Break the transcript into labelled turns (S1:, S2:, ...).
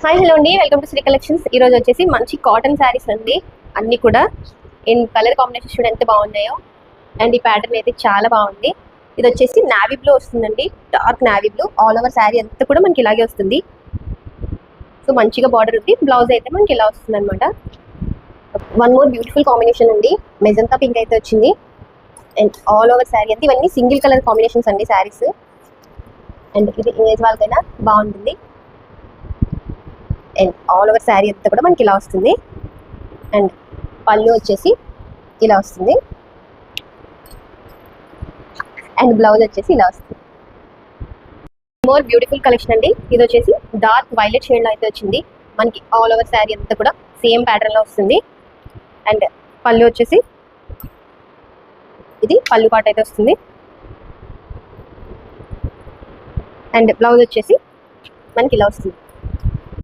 S1: Hi hello అండి, welcome to Shri collections. ఈ రోజు వచ్చేసి మంచి కాటన్ శారీస్ అండి. అన్ని కూడా ఇన్ కలర్ కాంబినేషన్ చూడ ఎంత బాగున్నాయో. అండ్ ఈ ప్యాటర్న్ అయితే చాలా బాగుంది. ఇది వచ్చేసి నావీ బ్లూ వస్తుందండి, dark navy blue. All over sari అంతా కూడా మనకి ఇలాగే వస్తుంది. సో మంచిగా బార్డర్ ఉంది. బ్లౌజ్ అయితే మనకి ఇలా వస్తుంది అనమాట. వన్ మోర్ బ్యూటిఫుల్ కాంబినేషన్ అండి, మెజంతా పింక్ అయితే వచ్చింది. అండ్ ఆల్ ఓవర్ శారీ అంతా ఇవన్నీ సింగిల్ కలర్ కాంబినేషన్స్ అండి శారీస్. అండ్ ఇది ఏజ్ వాళ్ళకైనా బాగుంటుంది. అండ్ ఆల్ ఓవర్ శారీ అంతా కూడా మనకి ఇలా వస్తుంది. అండ్ పళ్ళు వచ్చేసి ఇలా వస్తుంది. అండ్ బ్లౌజ్ వచ్చేసి ఇలా వస్తుంది. మోర్ బ్యూటిఫుల్ కలెక్షన్ అండి. ఇది వచ్చేసి డార్క్ వైలెట్ షేడ్ లో అయితే వచ్చింది. మనకి ఆల్ ఓవర్ శారీ అంతా కూడా సేమ్ ప్యాటర్న్ లో వస్తుంది. అండ్ పళ్ళు వచ్చేసి ఇది పళ్ళు పాట అయితే వస్తుంది. అండ్ బ్లౌజ్ వచ్చేసి మనకి ఇలా వస్తుంది.